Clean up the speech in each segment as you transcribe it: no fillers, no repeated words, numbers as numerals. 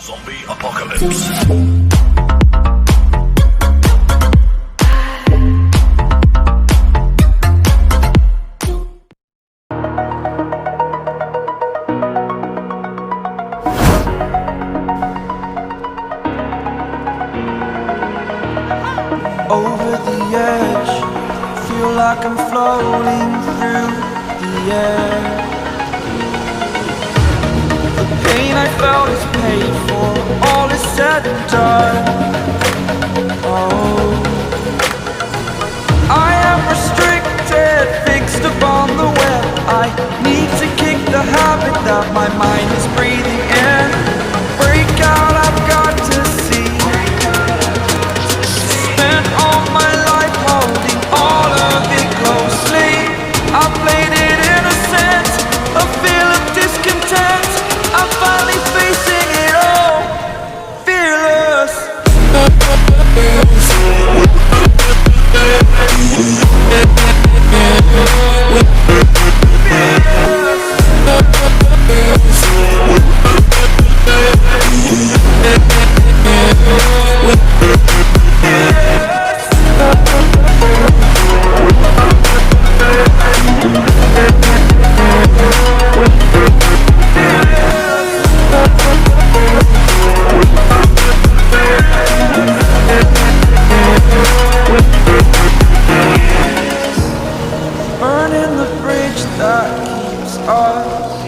Zombie apocalypse. Over the edge, feel like I'm floating through the air. The pain I felt is paid for, all is said and done. Oh, I am restricted, fixed upon the web. I need to kick the habit that my mind is breathing in. Break out, I've got to see. Spent all my life holding all of it closely. I played it innocent, a feel of discontent. I'm finally facing it all, fearless. Burning the bridge that keeps us.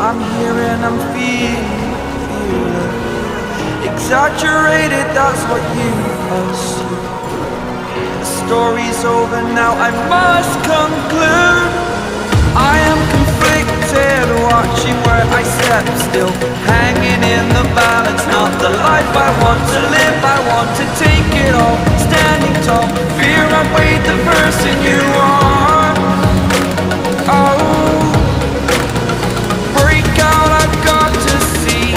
I'm here and I'm feeling exaggerated, that's what you assume. The story's over now, I must conclude. I am conflicted, watching where I step still, hanging in the balance. Not the life I want to live, I want to take it all. Standing tall, fear I weighed the person you are. Oh, break out, I've got to see.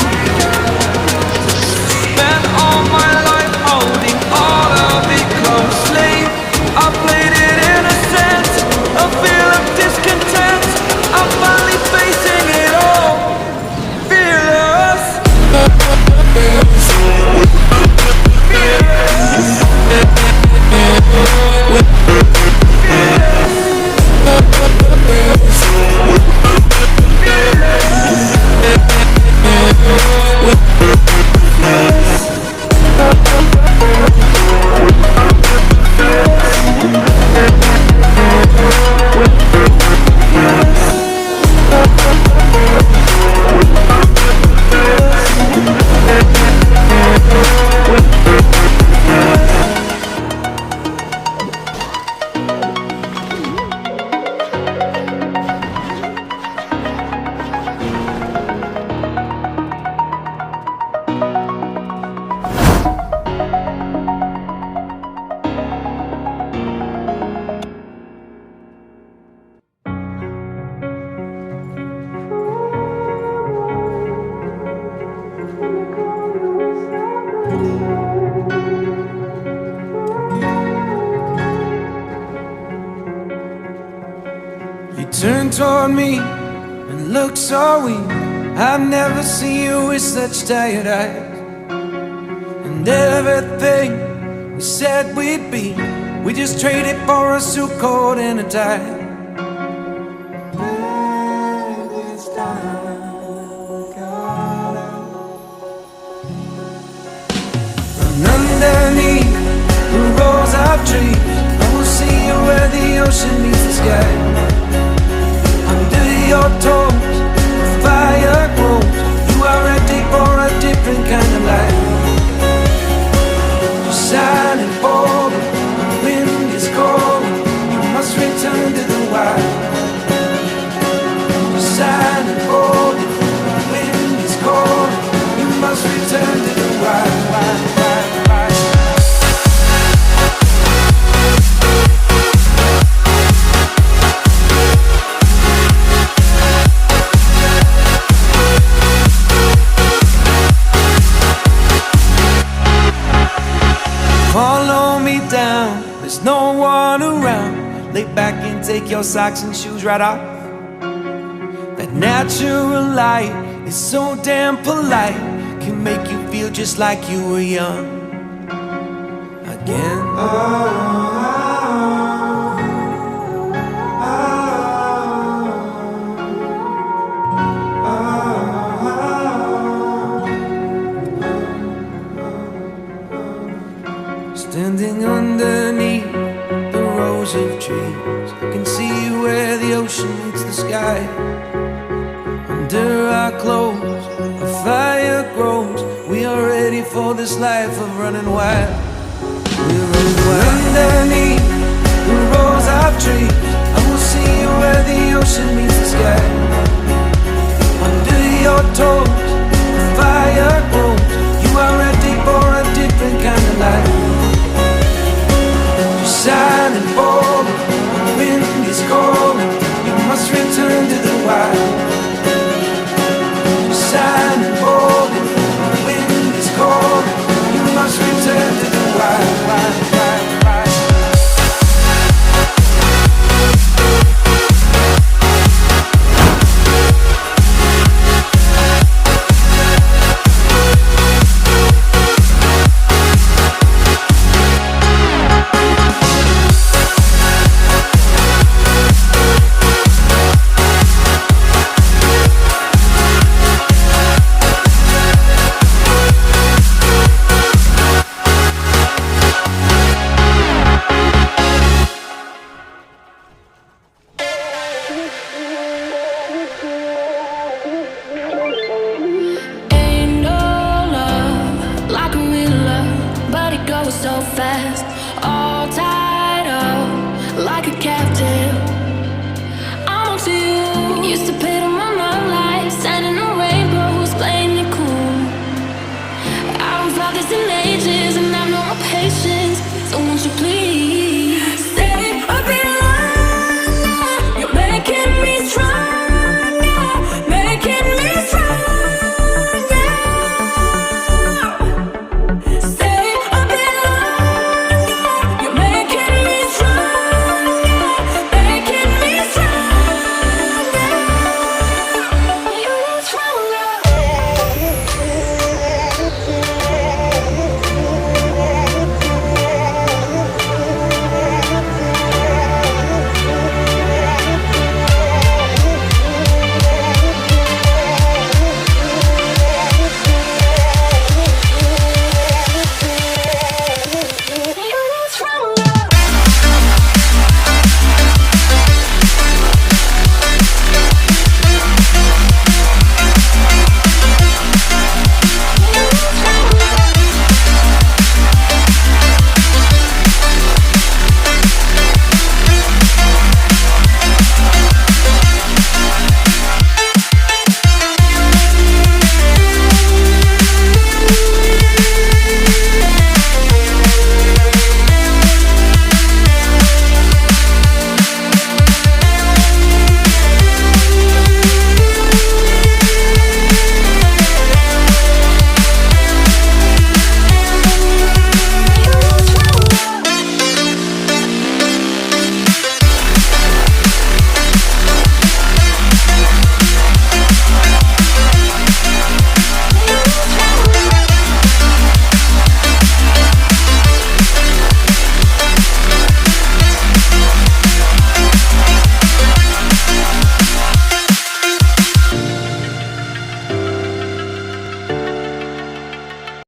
Spent all my life holding all of it closely. I played it innocent, a feel of discontent. I'm finally facing it all, fearless. You turned toward me and looked so weak. I've never seen you with such tired eyes. And everything we said we'd be, we just traded for a suit coat and a tie. And underneath the rows of trees, I will see you where the ocean meets the sky. Under your toes, the fire grows. You are ready for a different kind of life. You're silent, bold, the wind is cold. You must return to the wild. You're silent, bold, the wind is cold. You must return to the wild. Follow me down, there's no one around. Lay back and take your socks and shoes right off. That natural light is so damn polite. can make you feel just like you were young again. Standing underneath the rows of trees, I can see where the ocean meets the sky. Under our clothes, a fire grows. We are ready for this life of running wild. We're running wild. Underneath the rows of trees, I will see where the ocean meets the sky. Under your toes, a fire